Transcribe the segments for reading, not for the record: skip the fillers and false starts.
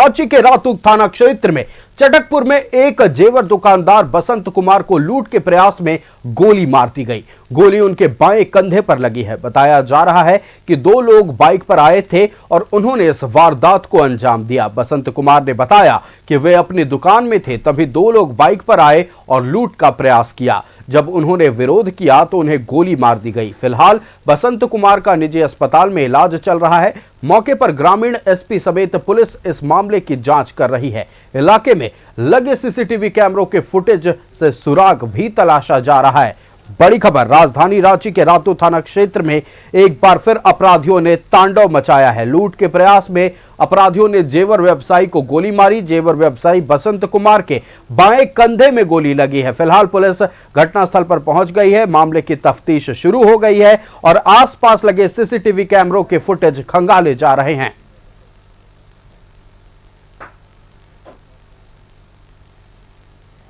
रांची के रातू थाना क्षेत्र में चटकपुर में एक जेवर दुकानदार बसंत कुमार को लूट के प्रयास में गोली मार दी गई। गोली उनके बाएं कंधे पर लगी है। बताया जा रहा है कि दो लोग बाइक पर आए थे और उन्होंने इस वारदात को अंजाम दिया। बसंत कुमार ने बताया कि वे अपनी दुकान में थे, तभी दो लोग बाइक पर आए और लूट का प्रयास किया। जब उन्होंने विरोध किया तो उन्हें गोली मार दी गई। फिलहाल बसंत कुमार का निजी अस्पताल में इलाज चल रहा है। मौके पर ग्रामीण एसपी समेत पुलिस इस मामले की जांच कर रही है। इलाके में लगे सीसीटीवी कैमरों के फुटेज से सुराग भी तलाशा जा रहा है। बड़ी खबर, राजधानी रांची के रातू थाना क्षेत्र में एक बार फिर अपराधियों ने तांडव मचाया है। लूट के प्रयास में अपराधियों ने जेवर व्यवसायी को गोली मारी। जेवर व्यवसायी बसंत कुमार के बाएं कंधे में गोली लगी है। फिलहाल पुलिस घटनास्थल पर पहुंच गई है। मामले की तफ्तीश शुरू हो गई है और आसपास लगे सीसीटीवी कैमरों के फुटेज खंगाले जा रहे हैं।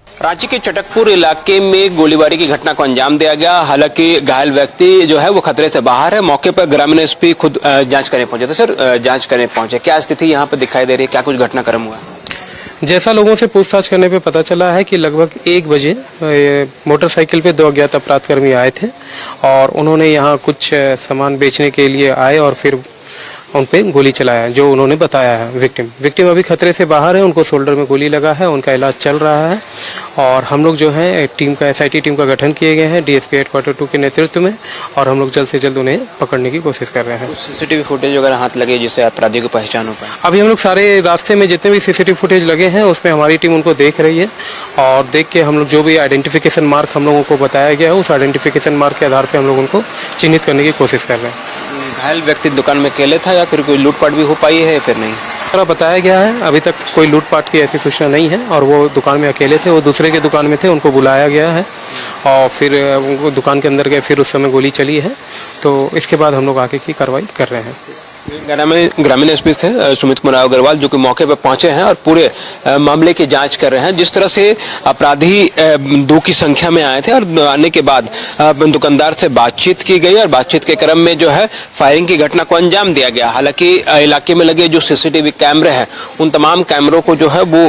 रांची के चटकपुर इलाके में गोलीबारी की घटना को अंजाम दिया गया। हालांकि घायल व्यक्ति जो है वो खतरे से बाहर है। मौके पर ग्रामीण एसपी खुद जांच करने पहुंचे थे। सर, जांच करने पहुंचे, क्या स्थिति यहाँ पर दिखाई दे रही है? क्या कुछ घटनाक्रम हुआ? जैसा लोगों से पूछताछ करने पे पता चला है कि लगभग 1 बजे मोटरसाइकिल पे 2 अज्ञात अपराधकर्मी आए थे और उन्होंने यहाँ कुछ सामान बेचने के लिए आए और फिर उन पे गोली चलाया, जो उन्होंने बताया है। विक्टिम अभी खतरे से बाहर है, उनको शोल्डर में गोली लगा है, उनका इलाज चल रहा है और हम लोग जो है टीम का SIT टीम का गठन किए गए हैं DSP हेडक्वार्टर 2 के नेतृत्व में और हम लोग जल्द से जल्द उन्हें पकड़ने की कोशिश कर रहे हैं। सीसीटीवी फुटेज वगैरह हाथ लगे जिससे अपराधियों की पहचान हो पाए? अभी हम लोग सारे रास्ते में जितने भी सीसीटीवी फुटेज लगे हैं उसमें हमारी टीम उनको देख रही है और देख के हम लोग जो भी आइडेंटिफिकेशन मार्क हम लोगों को बताया गया है उस आइडेंटिफिकेशन मार्क के आधार पर हम लोग उनको चिन्हित करने की कोशिश कर रहे हैं। घायल व्यक्ति दुकान में अकेले था या फिर कोई लूटपाट भी हो पाई है? फिर नहीं बताया गया है, अभी तक कोई लूटपाट की ऐसी सूचना नहीं है और वो दुकान में अकेले थे। वो दूसरे के दुकान में थे, उनको बुलाया गया है और फिर उनको दुकान के अंदर गए, फिर उस समय गोली चली है। तो इसके बाद हम लोग आगे की कार्रवाई कर रहे हैं। ग्रामीण एसपी थे सुमित कुमार अग्रवाल जो कि मौके पर पहुंचे हैं और पूरे मामले की जांच कर रहे हैं। जिस तरह से अपराधी 2 की संख्या में आए थे और आने के बाद दुकानदार से बातचीत की गई और बातचीत के क्रम में जो है फायरिंग की घटना को अंजाम दिया गया। हालांकि इलाके में लगे जो सीसीटीवी कैमरे हैं उन तमाम कैमरों को जो है वो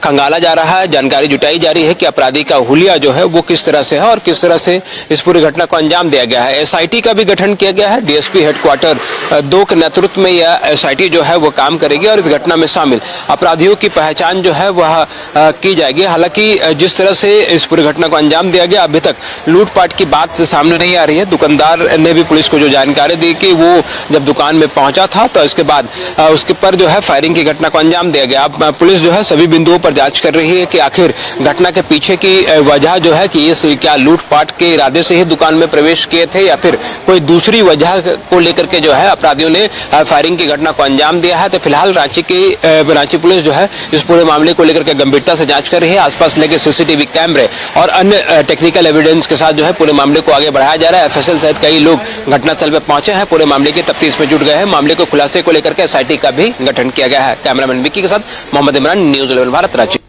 खंगाला जा रहा है। जानकारी जुटाई जा रही है कि अपराधी का हुलिया जो है वो किस तरह से है और किस तरह से इस पूरी घटना को अंजाम दिया गया है। SIT का भी गठन किया गया है। DSP हेडक्वार्टर 2 के नेतृत्व में यह SIT जो है वो काम करेगी और इस घटना में शामिल अपराधियों की पहचान जो है वह की जाएगी। हालांकि जिस तरह से इस पूरी घटना को अंजाम दिया गया अभी तक लूटपाट की बात सामने नहीं आ रही है। दुकानदार ने भी पुलिस को जो जानकारी दी कि वो जब दुकान में पहुंचा था तो इसके बाद उसके पर जो है फायरिंग की घटना को अंजाम दिया गया। अब पुलिस जो है सभी बिंदुओं पर जांच कर रही है कि आखिर घटना के पीछे की वजह जो है कि ये क्या लूटपाट के इरादे से ही दुकान में प्रवेश किए थे या फिर कोई दूसरी वजह को लेकर के जो है अपराधियों ने फायरिंग की घटना को अंजाम दिया है। तो फिलहाल रांची पुलिस जो है इस पूरे मामले को लेकर के गंभीरता से जांच कर रही है। आसपास लगे सीसीटीवी कैमरे और अन्य टेक्निकल एविडेंस के साथ जो है पूरे मामले को आगे बढ़ाया जा रहा है। FSL सहित कई लोग घटनास्थल पर पहुंचे हैं, पूरे मामले की तफ्तीश में जुट गए हैं। मामले को खुलासे को लेकर के SIT का भी गठन किया गया है। कैमरामैन विक्की के साथ मोहम्मद इमरान, न्यूज़ 11 भारत, रांची।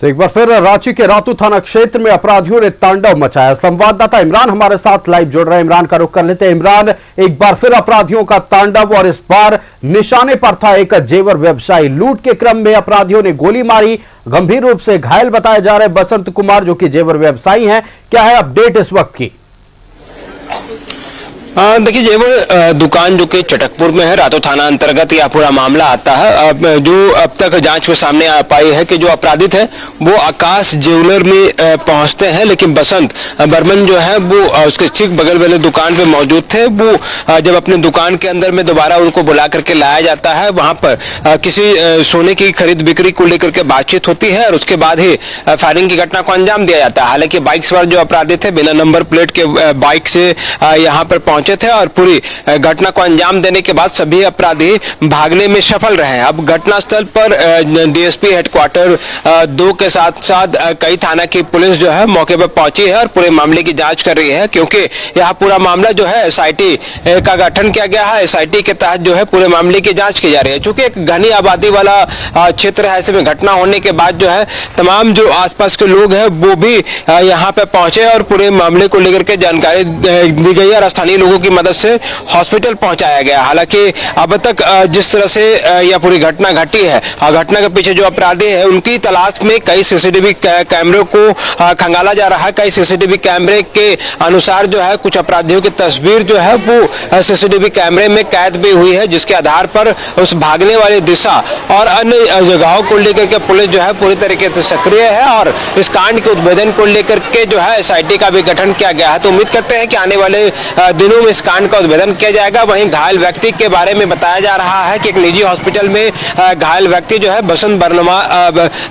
तो एक बार फिर रांची के रातू थाना क्षेत्र में अपराधियों ने तांडव मचाया। संवाददाता इमरान हमारे साथ लाइव जुड़ रहे हैं। इमरान का रुख कर लेते हैं। इमरान, एक बार फिर अपराधियों का तांडव और इस बार निशाने पर था एक जेवर व्यवसायी। लूट के क्रम में अपराधियों ने गोली मारी। गंभीर रूप से घायल बताए जा रहे बसंत कुमार जो कि जेवर व्यवसायी हैं। क्या है अपडेट इस वक्त की? देखिए, जेवर दुकान जो कि चटकपुर में है, रातू थाना अंतर्गत यह पूरा मामला आता है। जो अब तक जांच में सामने आ पाई है कि जो अपराधी थे वो आकाश ज्वेलर में पहुंचते हैं, लेकिन बसंत बर्मन जो है वो उसके ठीक बगल वाले दुकान पे मौजूद थे। वो जब अपने दुकान के अंदर में दोबारा उनको बुला करके लाया जाता है, वहां पर किसी सोने की खरीद बिक्री को लेकर के बातचीत होती है और उसके बाद ही फायरिंग की घटना को अंजाम दिया जाता है। हालांकि बाइक सवार जो अपराधी थे बिना नंबर प्लेट के बाइक से यहाँ पर पहुंचे थे और पूरी घटना को अंजाम देने के बाद सभी अपराधी भागने में सफल रहे। अब घटनास्थल पर DSP हेडक्वार्टर 2 के साथ साथ कई थाना की पुलिस जो है मौके पर पहुंची है और पूरे मामले की जांच कर रही है, क्योंकि यह पूरा मामला जो है SIT का गठन किया गया है। SIT के तहत जो है पूरे मामले की जांच की जा रही है। चूंकि एक घनी आबादी वाला क्षेत्र है, ऐसे में घटना होने के बाद जो है तमाम जो आसपास के लोग हैं वो भी यहाँ पे पहुंचे और पूरे मामले को लेकर के जानकारी दी गई है और स्थानीय लोगों की मदद से हॉस्पिटल पहुंचाया गया। हालांकि अब तक जिस तरह से यह पूरी घटना घटी है और घटना के पीछे जो अपराधी है उनकी तलाश में कई सीसीटीवी कैमरों को खंगाला जा रहा है। कई सीसीटीवी कैमरे के अनुसार जो है कुछ अपराधियों की तस्वीर जो है वो सीसीटीवी कैमरे में कैद भी हुई है, जिसके आधार पर उस भागने वाली दिशा और अन्य जगहों को लेकर के पुलिस जो है पूरी तरीके से सक्रिय है और इस कांड के उद्भेदन को लेकर के जो है एसआईटी का भी गठन किया गया है। तो उम्मीद करते हैं कि आने वाले दिनों में इस कांड का उद्भेदन किया जाएगा। वहीं घायल व्यक्ति के बारे में बताया जा रहा है कि एक निजी हॉस्पिटल में घायल व्यक्ति जो है बसंत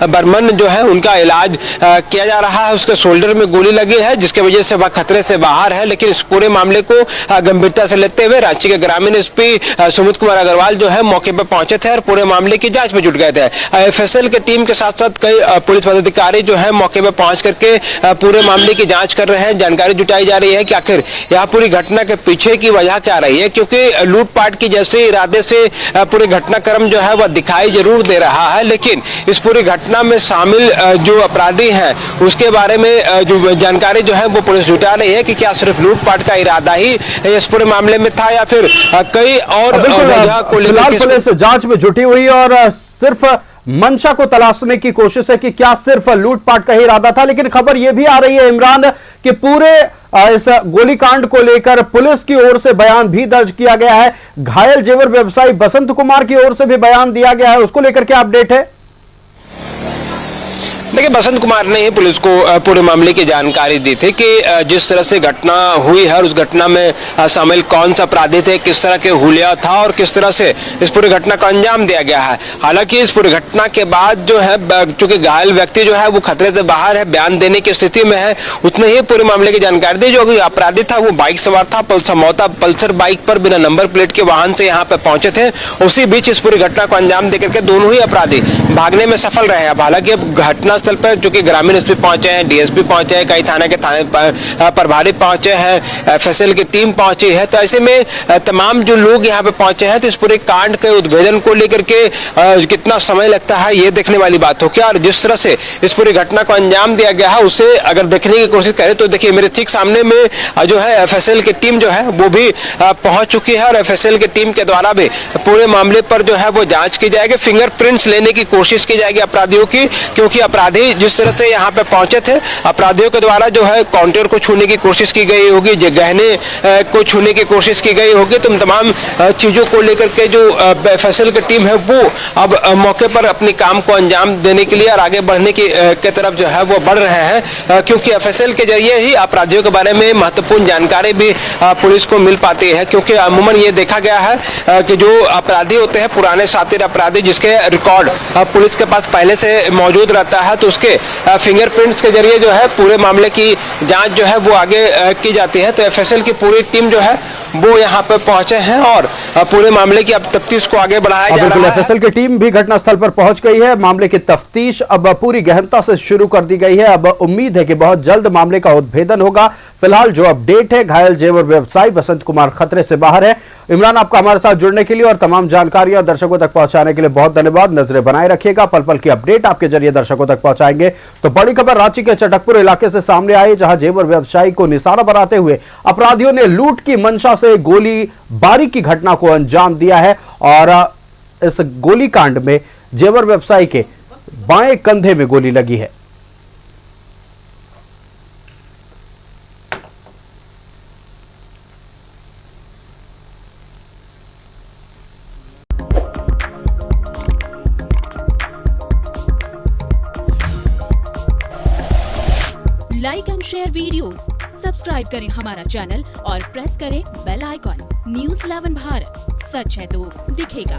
बर्मन जो है उनका इलाज किया जा रहा है। उसके शोल्डर में गोली लगी है, जिसके वजह से वह खतरे से बाहर है। लेकिन इस पूरे मामले को गंभीरता से लेते हुए रांची के ग्रामीण एसपी सुमित कुमार अग्रवाल जो है मौके पर पहुंचे थे और पूरे मामले की जांच में जुट गए थे। एफएसएल की टीम के साथ साथ कई पुलिस पदाधिकारी जो है मौके पर पहुंच करके पूरे मामले की जांच कर रहे हैं। जानकारी जुटाई जा रही है कि आखिर यह पूरी घटना के पीछे की वजह क्या रही है, क्योंकि लूटपाट की जैसे इरादे से पूरे घटनाक्रम जो है वह दिखाई जरूर दे रहा है, लेकिन इस पूरी घटना में शामिल जो अपराधी हैं उसके बारे में जो जानकारी जो है वो पुलिस जुटा रही है कि क्या सिर्फ लूटपाट का इरादा ही इस पूरे मामले में था या फिर कई और वजह को लेकर पुलिस जांच में जुटी हुई और सिर्फ मंशा को तलाशने की कोशिश है कि क्या सिर्फ लूटपाट का ही इरादा था। लेकिन खबर यह भी आ रही है इमरान कि पूरे इस गोलीकांड को लेकर पुलिस की ओर से बयान भी दर्ज किया गया है। घायल जेवर व्यवसायी बसंत कुमार की ओर से भी बयान दिया गया है, उसको लेकर क्या अपडेट है? देखिए, बसंत कुमार ने ही पुलिस को पूरे मामले की जानकारी दी थी कि जिस तरह से घटना हुई है और उस घटना में शामिल कौन सा अपराधी थे, किस तरह के हुलिया था और किस तरह से इस पूरी घटना को अंजाम दिया गया है। हालांकि इस पूरी घटना के बाद जो है चूंकि घायल व्यक्ति जो है वो खतरे से बाहर है, बयान देने की स्थिति में है, उसने ही पूरे मामले की जानकारी दी। जो अपराधी था वो बाइक सवार था, पल्सर बाइक पर बिना नंबर प्लेट के वाहन से यहाँ पे पहुंचे थे। उसी बीच इस पूरी घटना को अंजाम देकर के दोनों ही अपराधी भागने में सफल रहे। अब हालांकि अब घटना स्थल पर चूंकि ग्रामीण एसपी पहुंचे हैं, डीएसपी पहुंचे हैं, कई थाने प्रभारी पहुंचे हैं, एफएसएल की टीम पहुंची है। तो ऐसे में तमाम जो लोग यहां पे पहुंचे हैं तो इस पूरे कांड के उद्भेदन को लेकर के कितना समय लगता है ये देखने वाली बात हो। क्या और जिस तरह से इस पूरी घटना को अंजाम दिया गया है उसे अगर देखने की कोशिश करें तो देखिए मेरे ठीक सामने में जो है एफएसएल की टीम जो है वो भी पहुंच चुकी है और एफएसएल की टीम के द्वारा भी पूरे मामले पर जो है वो जांच की जाएगी, फिंगरप्रिंट्स लेने की कोशिश की जाएगी अपराधियों की, क्योंकि अपराधी जिस तरह से यहाँ पे पहुंचे थे अपराधियों के द्वारा जो है काउंटर को छूने की कोशिश की गई होगी, गहने को छूने की कोशिश की गई होगी। तो तमाम चीजों को लेकर के जो एफएसएल की टीम है वो अब मौके पर अपनी काम को अंजाम देने के लिए और आगे बढ़ने की तरफ जो है वो बढ़ रहे हैं, क्योंकि एफएसएल के जरिए ही अपराधियों के बारे में महत्वपूर्ण जानकारी भी पुलिस को मिल पाती है। क्योंकि अमूमन ये देखा गया है कि जो अपराधी होते हैं पुराने शातिर अपराधी जिसके रिकॉर्ड पुलिस के पास पहले से मौजूद रहता है तो उसके फिंगरप्रिंट्स के जरिए जो है पूरे मामले की जांच जो है वो आगे की जाती है। तो एफएसएल की पूरी टीम जो है वो यहाँ पे पहुंचे हैं और पूरे मामले की अब तफ्तीश को आगे बढ़ाया जा रहा है। एफएसएल की टीम भी घटनास्थल पर पहुंच गई है। मामले की तफ्तीश अब पूरी गहनता से शुरू कर दी गई है। अब उम्मीद है कि बहुत जल्द मामले का उद्भेदन होगा। फिलहाल जो अपडेट है, घायल जेवर व्यवसायी बसंत कुमार खतरे से बाहर है। इमरान, आपका हमारे साथ जुड़ने के लिए और तमाम जानकारियां दर्शकों तक पहुंचाने के लिए बहुत धन्यवाद। नजरें बनाए रखिएगा, पल पल की अपडेट आपके जरिए दर्शकों तक पहुंचाएंगे। तो बड़ी खबर रांची के चटकपुर इलाके से सामने आई, जहां जेवर व्यवसायी को निशाना बनाते हुए अपराधियों ने लूट की मंशा से गोलीबारी की घटना को अंजाम दिया है और इस गोलीकांड में जेवर व्यवसायी के बाएं कंधे में गोली लगी है। Like and share videos, subscribe करें हमारा चैनल और प्रेस करें बेल आइकॉन। न्यूज़ 11 भारत, सच है तो दिखेगा।